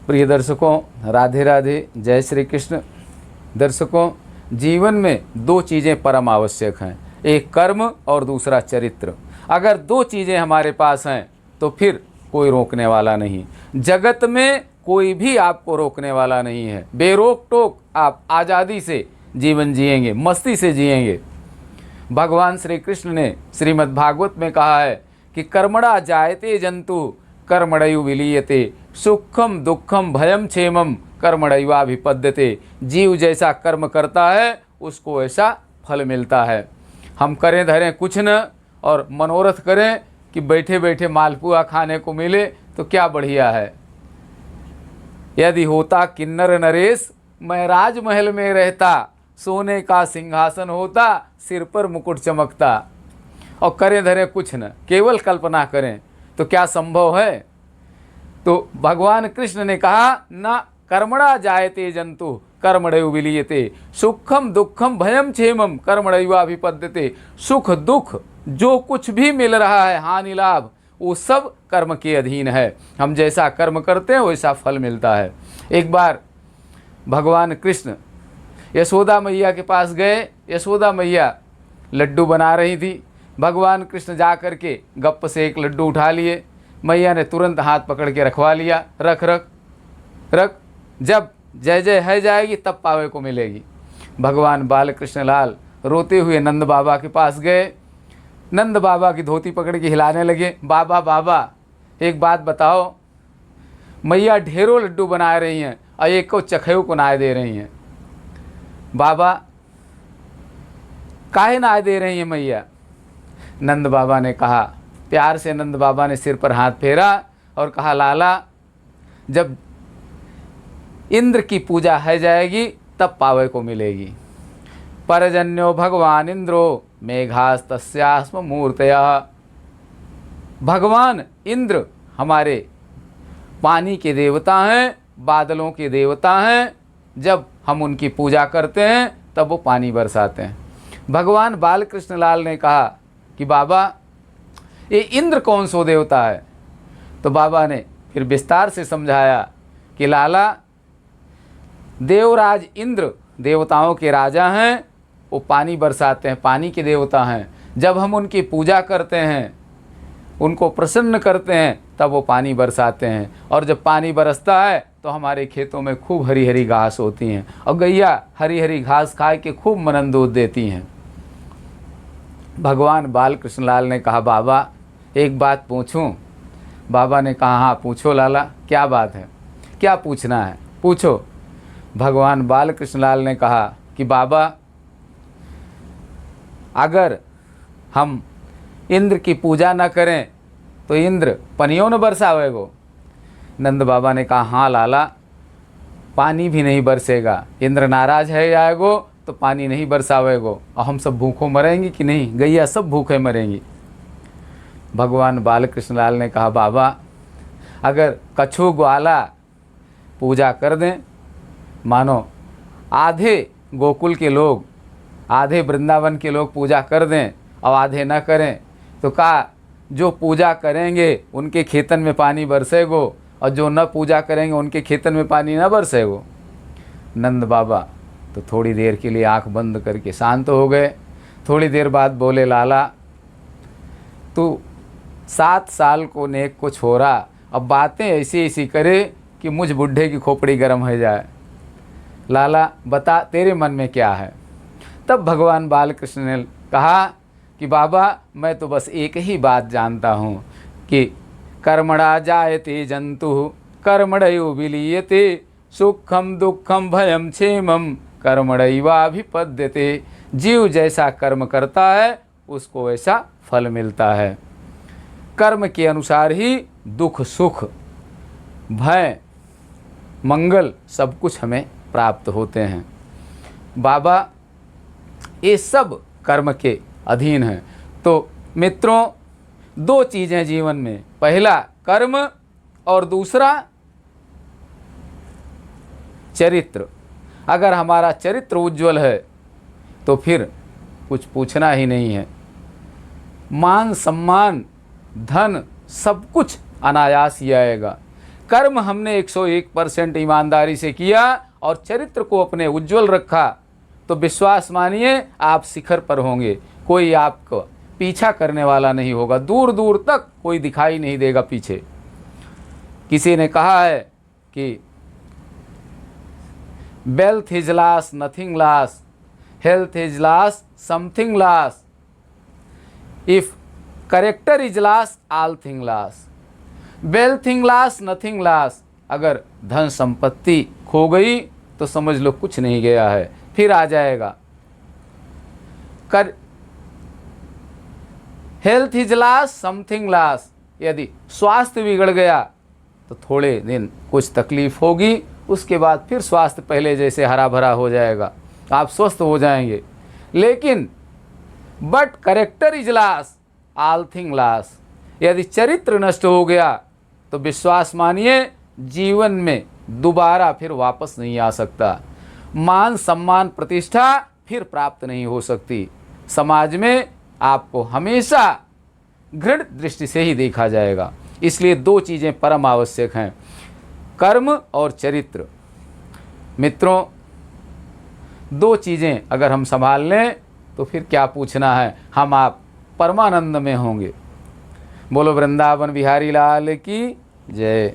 प्रिय दर्शकों, राधे राधे, जय श्री कृष्ण। दर्शकों, जीवन में दो चीज़ें परम आवश्यक हैं, एक कर्म और दूसरा चरित्र। अगर दो चीज़ें हमारे पास हैं तो फिर कोई रोकने वाला नहीं। जगत में कोई भी आपको रोकने वाला नहीं है। बेरोक टोक आप आज़ादी से जीवन जिएंगे, मस्ती से जिएंगे। भगवान श्री कृष्ण ने श्रीमद् भागवत में कहा है कि कर्मणा जायते जंतु कर्मणैव विलीयते, सुखम दुखम भयम क्षेमम कर्मणैवाभिपद्यते। जीव जैसा कर्म करता है उसको ऐसा फल मिलता है। हम करें धरें कुछ न और मनोरथ करें कि बैठे बैठे मालपुआ खाने को मिले तो क्या बढ़िया है। यदि होता किन्नर नरेश मैं राजमहल में रहता, सोने का सिंहासन होता सिर पर मुकुट चमकता। और करें धरें कुछ न, केवल कल्पना करें तो क्या संभव है। तो भगवान कृष्ण ने कहा ना कर्मणा जायते जंतु कर्मणैव विलीयते, सुखम दुखम भयम क्षेमम कर्मणैवाभिपद्यते। सुख दुख जो कुछ भी मिल रहा है, हानि लाभ, वो सब कर्म के अधीन है। हम जैसा कर्म करते हैं वैसा फल मिलता है। एक बार भगवान कृष्ण यशोदा मैया के पास गए। यशोदा मैया लड्डू बना रही थी। भगवान कृष्ण जा कर के गप से एक लड्डू उठा लिए। मैया ने तुरंत हाथ पकड़ के रखवा लिया, रख रख रख, जब जय जय है जाएगी तब पावे को मिलेगी। भगवान बाल कृष्ण लाल रोते हुए नंद बाबा के पास गए। नंद बाबा की धोती पकड़ के हिलाने लगे, बाबा बाबा एक बात बताओ, मैया ढेरों लड्डू बना रही हैं और एक को चखेऊ को नाय दे रही हैं। बाबा काहे नाय दे रही हैं मैया। नंद बाबा ने कहा, प्यार से नंद बाबा ने सिर पर हाथ फेरा और कहा, लाला जब इंद्र की पूजा है जाएगी तब पावे को मिलेगी। परजन्यो भगवान इंद्रो मेघास्तस्यास्म मूर्तयः। भगवान इंद्र हमारे पानी के देवता हैं, बादलों के देवता हैं। जब हम उनकी पूजा करते हैं तब वो पानी बरसाते हैं। भगवान बाल कृष्ण लाल ने कहा कि बाबा ये इंद्र कौन सो देवता है। तो बाबा ने फिर विस्तार से समझाया कि लाला देवराज इंद्र देवताओं के राजा हैं, वो पानी बरसाते हैं, पानी के देवता हैं। जब हम उनकी पूजा करते हैं, उनको प्रसन्न करते हैं, तब वो पानी बरसाते हैं। और जब पानी बरसता है तो हमारे खेतों में खूब हरी हरी घास होती हैं और गैया हरी हरी घास खा के खूब मनन दूध देती हैं। भगवान बाल कृष्ण लाल ने कहा, बाबा एक बात पूछूं। बाबा ने कहा, हाँ पूछो लाला, क्या बात है, क्या पूछना है पूछो। भगवान बाल कृष्ण लाल ने कहा कि बाबा अगर हम इंद्र की पूजा न करें तो इंद्र पनियों न बरसावेगो। नंद बाबा ने कहा, हाँ लाला पानी भी नहीं बरसेगा, इंद्र नाराज है जाएगो तो पानी नहीं बरसावेगो और हम सब भूखों मरेंगे कि नहीं, गैया सब भूखे मरेंगी। भगवान बाल कृष्ण लाल ने कहा, बाबा अगर कछु ग्वाला पूजा कर दें, मानो आधे गोकुल के लोग, आधे वृंदावन के लोग पूजा कर दें और आधे न करें, तो कहा जो पूजा करेंगे उनके खेतन में पानी बरसेगो और जो न पूजा करेंगे उनके खेतन में पानी न बरसेगो। नंद बाबा तो थोड़ी देर के लिए आंख बंद करके शांत हो गए। थोड़ी देर बाद बोले, लाला तू 7 साल को नेक को छोड़ा, अब बातें ऐसी ऐसी करे कि मुझ बुढ़े की खोपड़ी गर्म हो जाए। लाला बता तेरे मन में क्या है। तब भगवान बाल कृष्ण ने कहा कि बाबा मैं तो बस एक ही बात जानता हूँ कि कर्मणा जायते जंतु कर्मणैव विलीयते, सुखम दुखम भयम क्षेमम कर्मणैवाभिपद्यते। जीव जैसा कर्म करता है उसको वैसा फल मिलता है। कर्म के अनुसार ही दुख सुख भय मंगल सब कुछ हमें प्राप्त होते हैं। बाबा ये सब कर्म के अधीन है। तो मित्रों दो चीज़ें जीवन में, पहला कर्म और दूसरा चरित्र। अगर हमारा चरित्र उज्जवल है तो फिर कुछ पूछना ही नहीं है। मान सम्मान धन सब कुछ अनायास ही आएगा। कर्म हमने 101% ईमानदारी से किया और चरित्र को अपने उज्जवल रखा तो विश्वास मानिए आप शिखर पर होंगे। कोई आपको पीछा करने वाला नहीं होगा, दूर दूर तक कोई दिखाई नहीं देगा पीछे। किसी ने कहा है कि wealth is loss, nothing loss, health is loss, something loss, if character is loss, all thing loss. Wealth is loss, nothing loss. अगर धन संपत्ति खो गई तो समझ लो कुछ नहीं गया है, फिर आ जाएगा। Health is loss, something loss. यदि स्वास्थ्य बिगड़ गया तो थोड़े दिन कुछ तकलीफ होगी, उसके बाद फिर स्वास्थ्य पहले जैसे हरा भरा हो जाएगा, आप स्वस्थ हो जाएंगे। लेकिन but character is loss, all thing loss. यदि चरित्र नष्ट हो गया तो विश्वास मानिए जीवन में दोबारा फिर वापस नहीं आ सकता। मान सम्मान प्रतिष्ठा फिर प्राप्त नहीं हो सकती। समाज में आपको हमेशा घृण दृष्टि से ही देखा जाएगा। इसलिए दो चीज़ें परम आवश्यक हैं, कर्म और चरित्र। मित्रों, दो चीज़ें अगर हम संभाल लें तो फिर क्या पूछना है, हम आप परमानंद में होंगे। बोलो वृंदावन बिहारी लाल की जय।